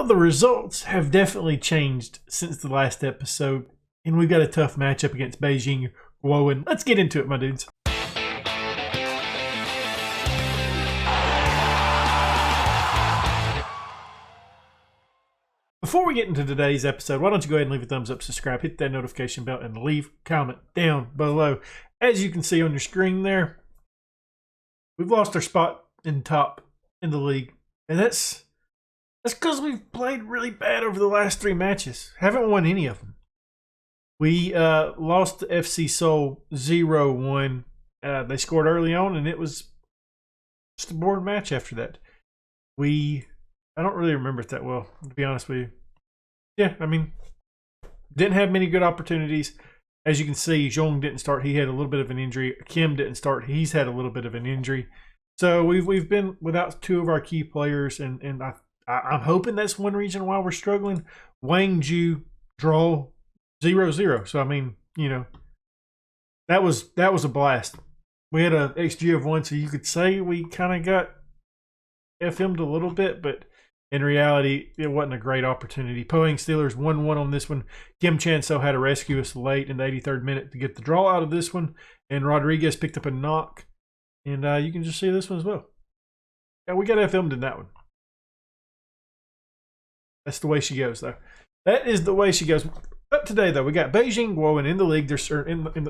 Well, the results have definitely changed since the last episode, and we've got a tough matchup against Beijing Guowen. Let's get into it, my dudes. Before we get into today's episode, why don't you go ahead and leave a thumbs up, subscribe, hit that notification bell, and leave a comment down below. As you can see on your screen there, we've lost our spot in top in the league, and that's because we've played really bad over the last 3 matches. Haven't won any of them. We lost to FC Seoul 0-1. They scored early on, and it was just a boring match after that. I don't really remember it that well, to be honest with you. Yeah, I mean, didn't have many good opportunities. As you can see, Zhong didn't start. He had a little bit of an injury. Kim didn't start. He's had a little bit of an injury. So we've been without 2 of our key players, and I'm hoping that's one reason why we're struggling. Wangju draw 0-0. So I mean, you know, that was a blast. We had a XG of 1, so you could say we kind of got FM'd a little bit, but in reality, it wasn't a great opportunity. Pohang Steelers 1-1 on this one. Kim Chan-So had to rescue us late in the 83rd minute to get the draw out of this one, and Rodriguez picked up a knock, and you can just see this one as well. Yeah, we got FM'd in that one. That's the way she goes, though. That is the way she goes. But today, though, we got Beijing Guowen in the league. They're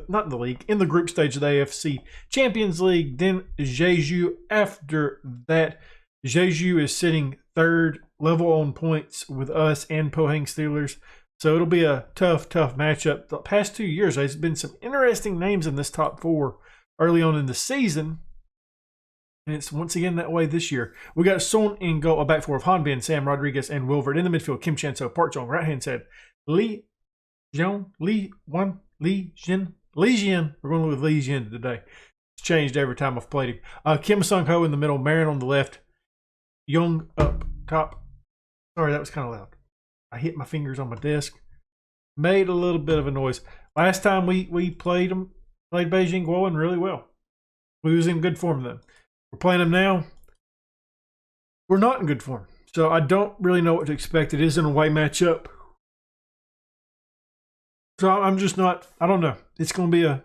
not in the league, in the group stage of the AFC Champions League. Then Jeju. After that, Jeju is sitting 3rd level on points with us and Pohang Steelers. So it'll be a tough matchup. The past 2 years, there's been some interesting names in this top 4 early on in the season. And it's once again that way this year. We got Son in goal, a back 4 of Han Bin, Sam Rodriguez, and Wilford. In the midfield, Kim Chan-So, Park Jong, right hand side, Lee Jian. We're going with Lee Jian today. It's changed every time I've played him. Kim Sung-Ho in the middle, Marin on the left, Young up top. Sorry, that was kind of loud. I hit my fingers on my desk. Made a little bit of a noise. Last time we played Beijing Guowen really well. We was in good form then. We're playing them now. We're not in good form. So I don't really know what to expect. It is an away matchup. So I'm just not, I don't know. It's going to be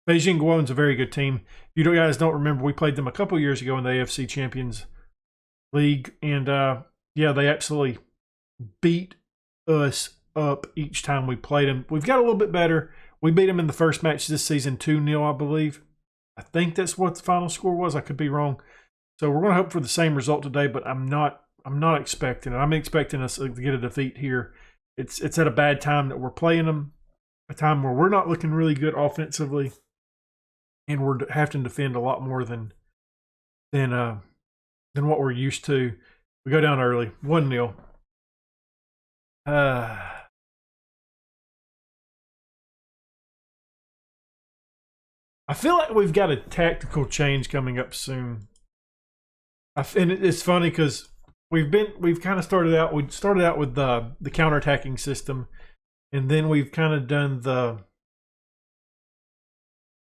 Beijing Guowen's a very good team. If you guys don't remember, we played them a couple years ago in the AFC Champions League. And yeah, they absolutely beat us up each time we played them. We've got a little bit better. We beat them in the first match this season 2-0, I believe. I think that's what the final score was. I could be wrong. So we're going to hope for the same result today, but I'm not expecting it. I'm expecting us to get a defeat here. It's at a bad time that we're playing them, a time where we're not looking really good offensively, and we're having to defend a lot more than what we're used to. We go down early, 1-0. I feel like we've got a tactical change coming up soon. And it's funny because we've kind of started out. We started out with the counterattacking system, and then we've kind of done the. Is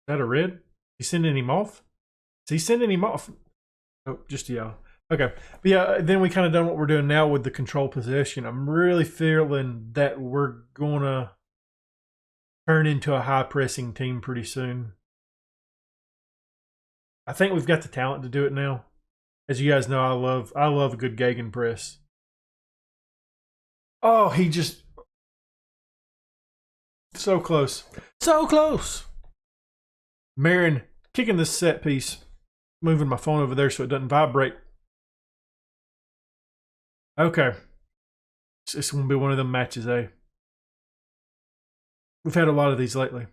that a red? He sending him off? Is he sending him off? Oh, just yellow. Okay, but yeah. Then we kind of done what we're doing now with the control possession. I'm really feeling that we're gonna turn into a high pressing team pretty soon. I think we've got the talent to do it now. As you guys know, I love a good gegenpress. Oh, he just so close. So close. Marin kicking this set piece. Moving my phone over there so it doesn't vibrate. Okay. It's going to be one of them matches, eh? We've had a lot of these lately.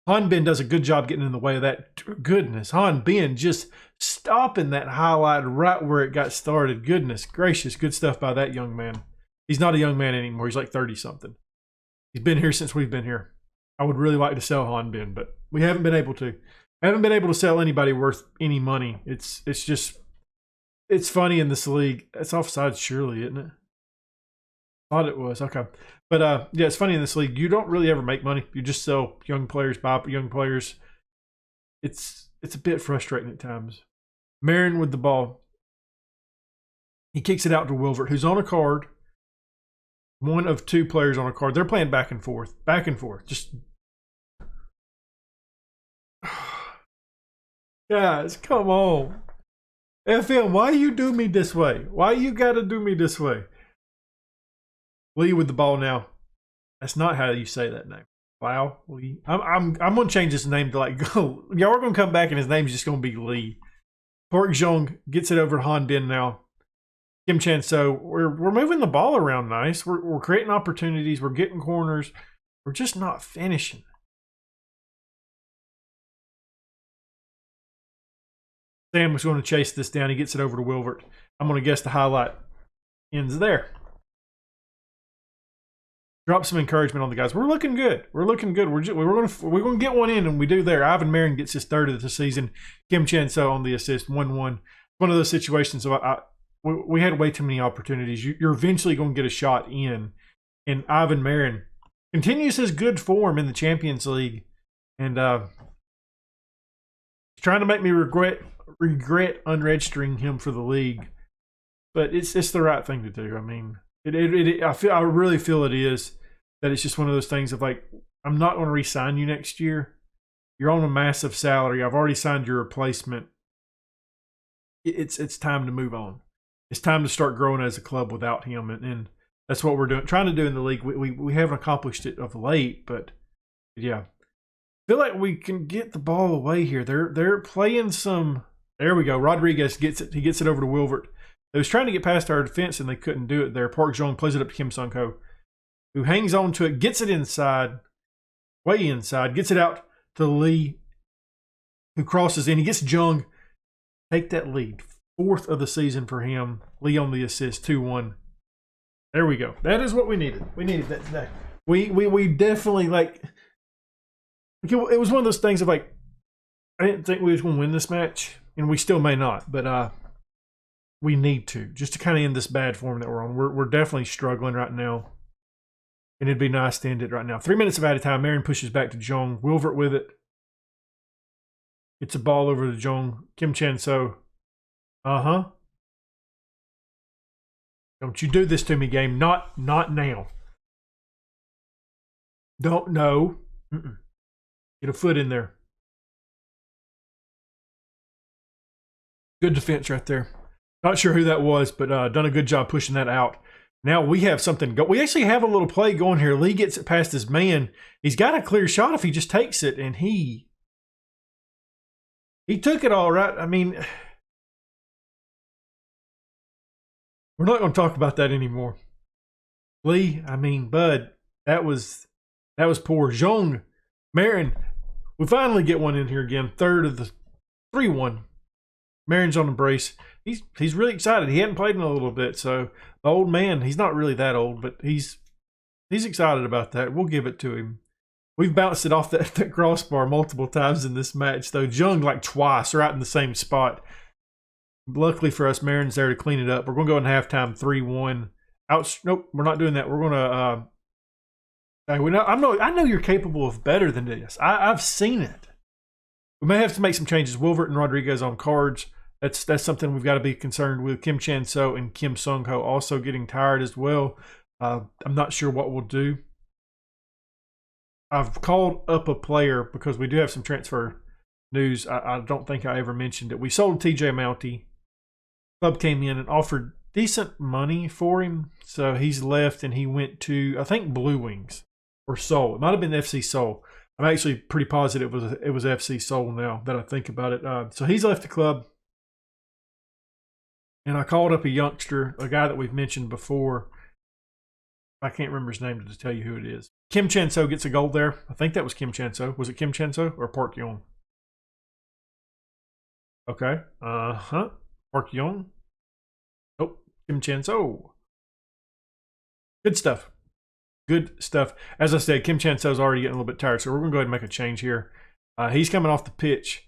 Han Bin does a good job getting in the way of that. Goodness, Han Bin just stopping that highlight right where it got started. Goodness gracious, good stuff by that young man. He's not a young man anymore. He's like 30-something. He's been here since we've been here. I would really like to sell Han Bin, but we haven't been able to. I haven't been able to sell anybody worth any money. It's funny in this league. It's offside surely, isn't it? Thought it was. Okay. But yeah, it's funny in this league. You don't really ever make money. You just sell young players, buy young players. It's a bit frustrating at times. Marin with the ball. He kicks it out to Wilvert, who's on a card. One of two players on a card. They're playing back and forth. Back and forth. Just. Guys, come on. FM, why you do me this way? Why you gotta do me this way? Lee with the ball now. That's not how you say that name. Wow, Lee. I'm gonna change his name to like y'all are gonna come back and his name's just gonna be Lee. Park Jong gets it over to Han Bin now. Kim Chan So we're moving the ball around nice. We're creating opportunities. We're getting corners. We're just not finishing. Sam was going to chase this down. He gets it over to Wilvert. I'm going to guess the highlight ends there. Drop some encouragement on the guys. We're looking good. We're looking good. We're going to get one in, and we do there. Ivan Marin gets his third of the season. Kim Chan So on the assist, 1-1. One of those situations. So we had way too many opportunities. You're eventually going to get a shot in. And Ivan Marin continues his good form in the Champions League. And he's trying to make me regret unregistering him for the league. But it's the right thing to do. I mean, I really feel it is. That it's just one of those things of like, I'm not going to re-sign you next year. You're on a massive salary. I've already signed your replacement. It's time to move on. It's time to start growing as a club without him, and that's what we're trying to do in the league. We haven't accomplished it of late, but yeah, I feel like we can get the ball away here. They're playing some. There we go. Rodriguez gets it. He gets it over to Wilvert. They was trying to get past our defense, and they couldn't do it there. Park Jong plays it up to Kim Sung-ho, who hangs on to it, gets it inside, way inside, gets it out to Lee, who crosses in. He gets Jung. Take that lead. Fourth of the season for him. Lee on the assist, 2-1. There we go. That is what we needed. We needed that today. We definitely, like, it was one of those things of, like, I didn't think we was going to win this match, and we still may not, but we need to, just to kind of end this bad form that we're on. We're definitely struggling right now, and it'd be nice to end it right now. 3 minutes of added time. Marin pushes back to Jong. Wilvert with it. Gets a ball over to Jong. Kim Chan So. Don't you do this to me, game. Not now. Don't know. Get a foot in there. Good defense right there. Not sure who that was, but done a good job pushing that out. Now we have something go. We actually have a little play going here. Lee gets it past his man. He's got a clear shot if he just takes it, and he took it all right. I mean, we're not going to talk about that anymore. Lee, I mean, bud, that was poor. Jong, Marin, we finally get one in here again. Third of the 3-1. Marin's on the brace. He's really excited. He hadn't played in a little bit, so the old man, he's not really that old, but he's excited about that. We'll give it to him. We've bounced it off that crossbar multiple times in this match, though. Jung like twice, right in the same spot. Luckily for us, Marin's there to clean it up. We're going to go in halftime 3-1. Nope, we're not doing that. We're going to. I know you're capable of better than this. I've seen it. We may have to make some changes. Wilvert and Rodriguez on cards. That's something we've got to be concerned with. Kim Chan So and Kim Sung-ho also getting tired as well. I'm not sure what we'll do. I've called up a player because we do have some transfer news. I don't think I ever mentioned it. We sold TJ Mounty. Club came in and offered decent money for him. So he's left and he went to, I think, Blue Wings or Seoul. It might have been FC Seoul. I'm actually pretty positive it was FC Seoul now that I think about it. So he's left the club. And I called up a youngster, a guy that we've mentioned before. I can't remember his name to tell you who it is. Kim Chan So gets a goal there. I think that was Kim Chan So. Was it Kim Chan So or Park Yong? Okay. Park Yong. Oh, Kim Chan So. Good stuff. Good stuff. As I said, Kim Chan So's already getting a little bit tired, so we're going to go ahead and make a change here. He's coming off the pitch.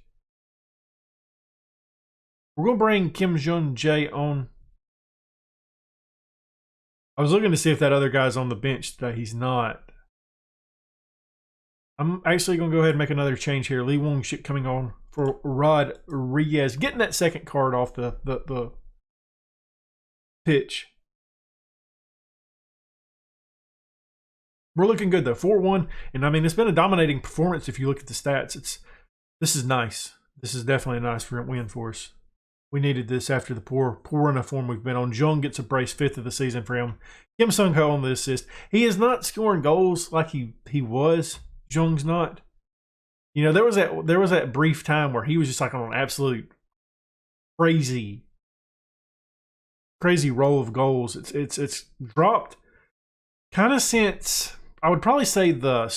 We're going to bring Kim Jun Jae on. I was looking to see if that other guy's on the bench today. He's not. I'm actually going to go ahead and make another change here. Lee Wong-shik coming on for Rodriguez. Getting that second card off the pitch. We're looking good, though. 4-1. And, I mean, it's been a dominating performance if you look at the stats. This is nice. This is definitely a nice win for us. We needed this after the poor run of form we've been on. Jung gets a brace, 5th of the season for him. Kim Sung-ho on the assist. He is not scoring goals like he was. Jung's not. You know, there was that brief time where he was just like on an absolute crazy roll of goals. It's dropped kind of since, I would probably say the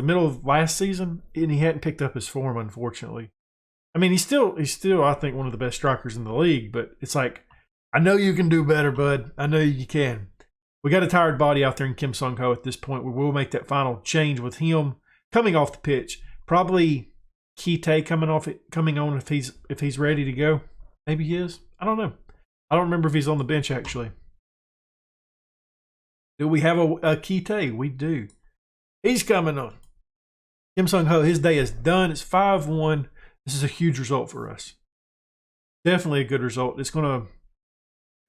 middle of last season, and he hadn't picked up his form, unfortunately. I mean, he's still, I think, one of the best strikers in the league, but it's like, I know you can do better, bud. I know you can. We got a tired body out there in Kim Sung-ho at this point. We will make that final change with him coming off the pitch. Probably Kite coming on if he's ready to go. Maybe he is. I don't know. I don't remember if he's on the bench, actually. Do we have a Kite? We do. He's coming on. Kim Sung-ho, his day is done. It's 5-1. This is a huge result for us. Definitely a good result. It's going to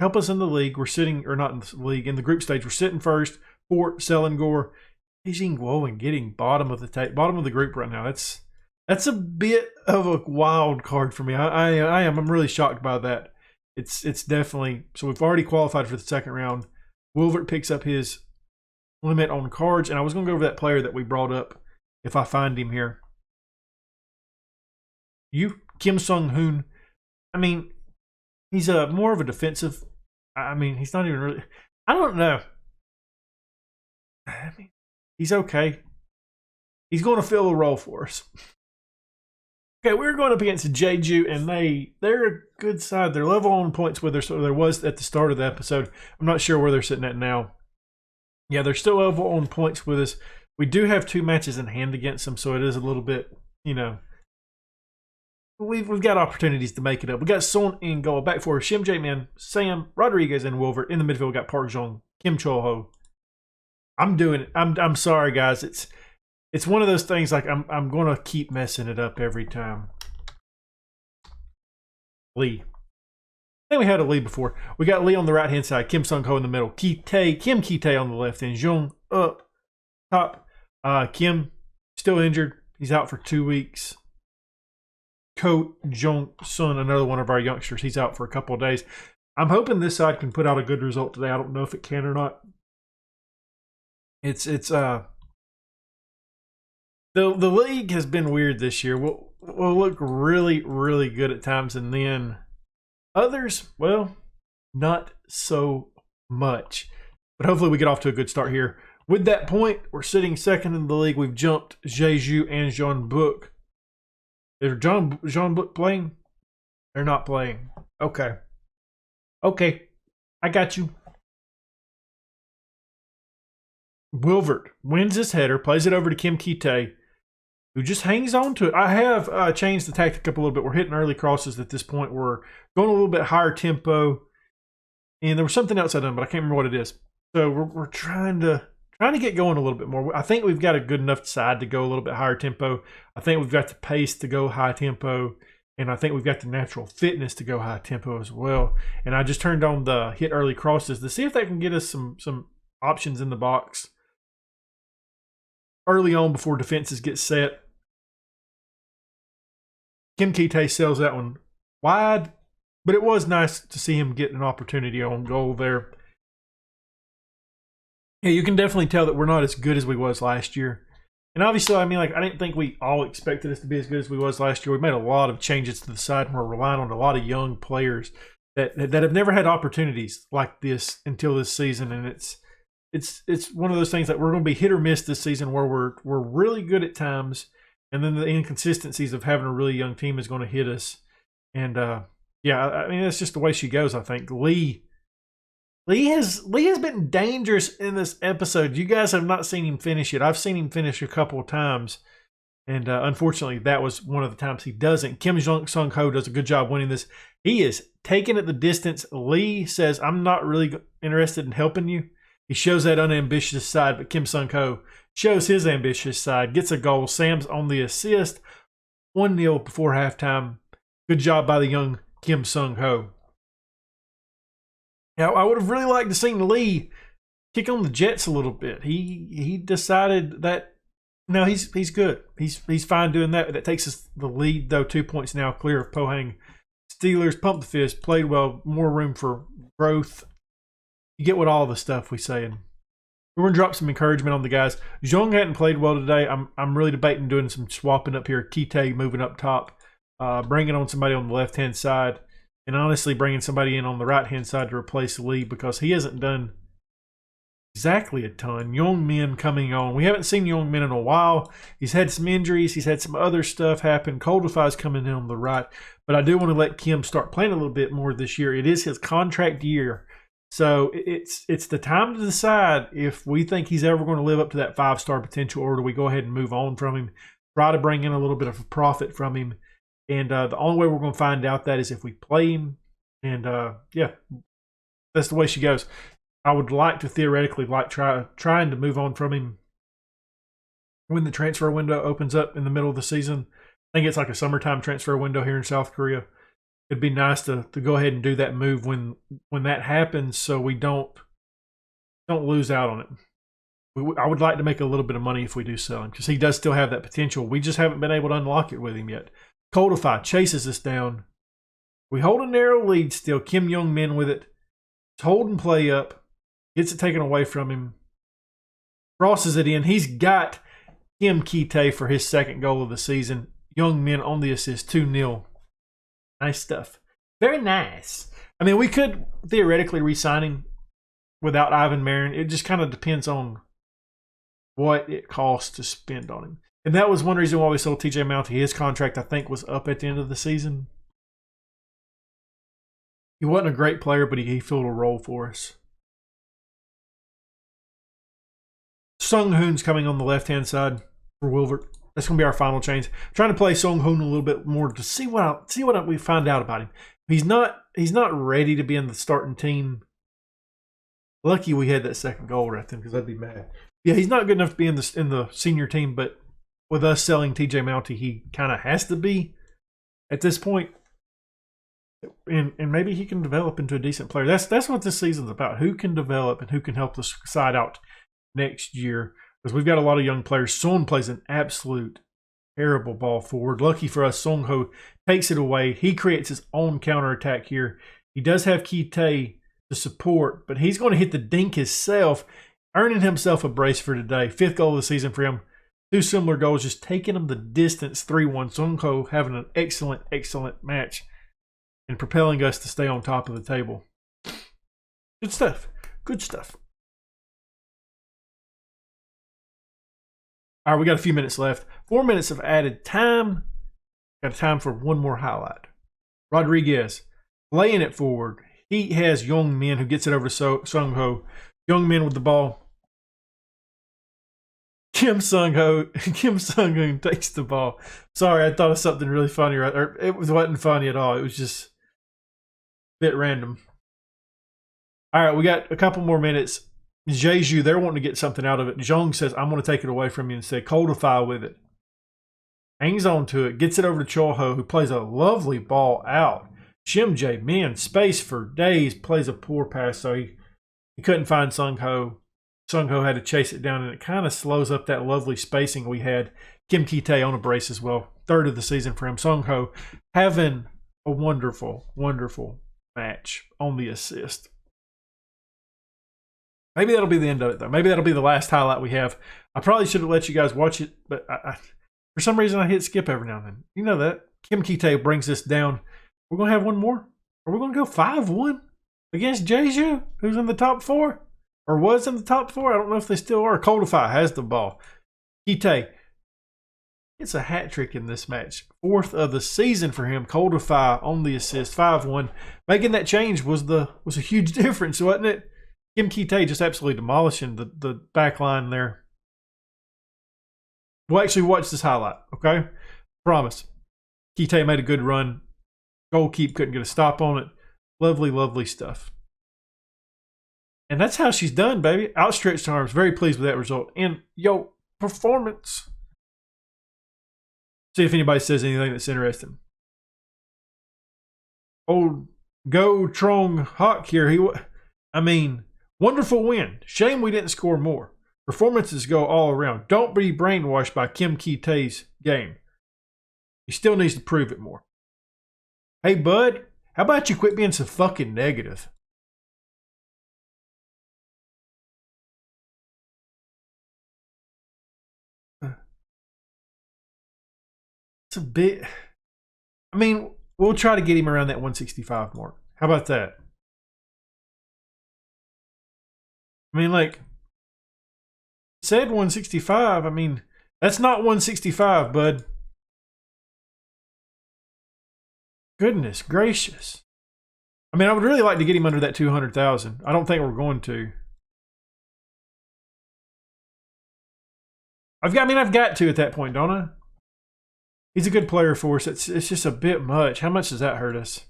help us in the league. We're sitting, or not in the league, in the group stage. We're sitting first. Fort, Selangor, Beijing Guo, and getting bottom of the group right now. That's a bit of a wild card for me. I'm really shocked by that. It's definitely, so we've already qualified for the second round. Wilvert picks up his limit on cards, and I was going to go over that player that we brought up if I find him here. Kim Sung-hoon. I mean, he's more of a defensive. I mean, he's not even really. I don't know. I mean, he's okay. He's going to fill a role for us. Okay, we're going up against Jeju, and they're a good side. They're level on points with us, so there was at the start of the episode. I'm not sure where they're sitting at now. Yeah, they're still level on points with us. We do have 2 matches in hand against them, so it is a little bit, you know. We've got opportunities to make it up. We got Son in goal, back for Shim Jae-min, Sam, Rodriguez, and Wilvert. In the midfield, we got Park Jong, Kim Chol-ho. I'm doing it. I'm sorry, guys. It's one of those things like I'm going to keep messing it up every time. Lee. I think we had a Lee before. We got Lee on the right-hand side, Kim Sung-ho in the middle, Kim Kite on the left, and Jung up top. Kim still injured. He's out for 2 weeks. Ko Jong-sun, another one of our youngsters, he's out for a couple of days. I'm hoping this side can put out a good result today. I don't know if it can or not. The league has been weird this year. We'll look really, really good at times, and then others, well, not so much. But hopefully we get off to a good start here. With that point, we're sitting second in the league. We've jumped Jeju and Jean Book. Is Jean Book playing? They're not playing. Okay. I got you. Wilvert wins this header, plays it over to Kim Kite, who just hangs on to it. I have changed the tactic up a little bit. We're hitting early crosses at this point. We're going a little bit higher tempo. And there was something else I done, but I can't remember what it is. So we're trying to get going a little bit more. I think we've got a good enough side to go a little bit higher tempo. I think we've got the pace to go high tempo. And I think we've got the natural fitness to go high tempo as well. And I just turned on the hit early crosses to see if they can get us some options in the box early on before defenses get set. Kim Kite sells that one wide, but it was nice to see him get an opportunity on goal there. Yeah, you can definitely tell that we're not as good as we was last year. And obviously, I mean, like, I didn't think we all expected us to be as good as we was last year. We made a lot of changes to the side, and we're relying on a lot of young players that have never had opportunities like this until this season. And it's one of those things that we're going to be hit or miss this season, where we're really good at times, and then the inconsistencies of having a really young team is going to hit us. And yeah, I mean, that's just the way she goes. I think Lee has been dangerous in this episode. You guys have not seen him finish it. I've seen him finish a couple of times, and unfortunately, that was one of the times he doesn't. Kim Sung-ho does a good job winning this. He is taking it the distance. Lee says, "I'm not really interested in helping you." He shows that unambitious side, but Kim Sung-ho shows his ambitious side, gets a goal. Sam's on the assist, 1-0 before halftime. Good job by the young Kim Sung-ho. Now, I would have really liked to see Lee kick on the Jets a little bit. He decided that no, he's good. He's fine doing that. That takes us the lead, though, 2 points now clear of Pohang. Steelers pumped the fist, played well, more room for growth. You get what all the stuff we saying. We're going to drop some encouragement on the guys. Zhong hadn't played well today. I'm really debating doing some swapping up here. Kite moving up top, bringing on somebody on the left-hand side, and honestly bringing somebody in on the right-hand side to replace Lee because he hasn't done exactly a ton. Young Min coming on. We haven't seen Young Min in a while. He's had some injuries. He's had some other stuff happen. Coldify's coming in on the right. But I do want to let Kim start playing a little bit more this year. It is his contract year. So it's the time to decide if we think he's ever going to live up to that 5-star potential, or do we go ahead and move on from him, try to bring in a little bit of a profit from him. And the only way we're going to find out that is if we play him. And yeah, that's the way she goes. I would like to theoretically trying to move on from him when the transfer window opens up in the middle of the season. I think it's like a summertime transfer window here in South Korea. It'd be nice to go ahead and do that move when that happens, so we don't lose out on it. I would like to make a little bit of money if we do sell him, because he does still have that potential. We just haven't been able to unlock it with him yet. Coldify chases us down. We hold a narrow lead still. Kim Young Min with it. It's holding play up. Gets it taken away from him. Crosses it in. He's got Kim Kite for his second goal of the season. Young Min on the assist, 2-0. Nice stuff. Very nice. I mean, we could theoretically re-sign him without Ivan Marin. It just kind of depends on what it costs to spend on him. And that was one reason why we sold TJ Mounty. His contract, I think, was up at the end of the season. He wasn't a great player, but he filled a role for us. Sung Hoon's coming on the left-hand side for Wilbert. That's going to be our final change. I'm trying to play Sung Hoon a little bit more to see what we find out about him. He's not ready to be in the starting team. Lucky we had that second goal right then, because I'd be mad. Yeah, he's not good enough to be in the senior team, but with us selling TJ Mounty, he kind of has to be at this point. And maybe he can develop into a decent player. That's what this season's about. Who can develop and who can help the side out next year, because we've got a lot of young players. Son plays an absolute terrible ball forward. Lucky for us, Sung Ho takes it away. He creates his own counterattack here. He does have Kite to support, but he's going to hit the dink himself, earning himself a brace for today. 5th goal of the season for him. 2 similar goals, just taking him the distance, 3-1. Sung Ho having an excellent, excellent match and propelling us to stay on top of the table. Good stuff. Good stuff. All right, we got a few minutes left. 4 minutes of added time. Got time for one more highlight. Rodriguez laying it forward. He has Young Min who gets it over to Sung Ho. Young Min with the ball. Kim Sung Ho takes the ball. Sorry, I thought of something really funny right there. It wasn't funny at all. It was just a bit random. All right, we got a couple more minutes. Jeju, they're wanting to get something out of it. Zhong says, I'm going to take it away from you instead. Coldify with it. Hangs on to it. Gets it over to Choho, who plays a lovely ball out. Shim Jae, man, space for days. Plays a poor pass, so he couldn't find Sung Ho. Sung Ho had to chase it down, and it kind of slows up that lovely spacing we had. Kim Kite on a brace as well. 3rd of the season for him. Sung Ho having a wonderful, wonderful match on the assist. Maybe that'll be the end of it, though. Maybe that'll be the last highlight we have. I probably should have let you guys watch it, but for some reason I hit skip every now and then. You know that. Kim Kite brings us down. We're going to have one more? Are we going to go 5-1 against Jeju, who's in the top 4? Or was in the top 4? I don't know if they still are. Coldify has the ball. Kite. It's a hat trick in this match. 4th of the season for him. Coldify on the assist. 5-1. Making that change was a huge difference, wasn't it? Kim Kite just absolutely demolishing the back line there. We'll actually watch this highlight, okay? Promise. Kite made a good run. Goalkeeper couldn't get a stop on it. Lovely, lovely stuff. And that's how she's done, baby. Outstretched arms. Very pleased with that result. And, yo, performance. See if anybody says anything that's interesting. Old Go Trong Hawk here. Wonderful win. Shame we didn't score more. Performances go all around. Don't be brainwashed by Kim Ki-tae's game. He still needs to prove it more. Hey, bud, how about you quit being so fucking negative? It's a bit... we'll try to get him around that 165 mark. How about that? Said 165. That's not 165, bud. Goodness gracious. I would really like to get him under that 200,000. I don't think we're going to. I've got to at that point, don't I? He's a good player for us. It's just a bit much. How much does that hurt us?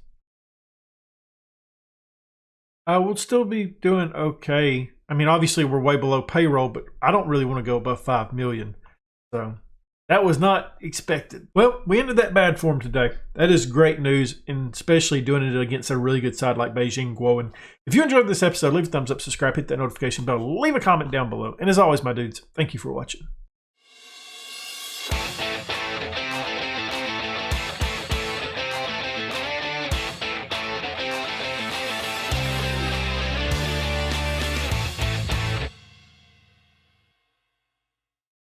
We'll still be doing okay. Obviously we're way below payroll, but I don't really want to go above 5 million. So that was not expected. Well, we ended that bad form today. That is great news, and especially doing it against a really good side like Beijing Guo. And if you enjoyed this episode, leave a thumbs up, subscribe, hit that notification bell, leave a comment down below. And as always, my dudes, thank you for watching.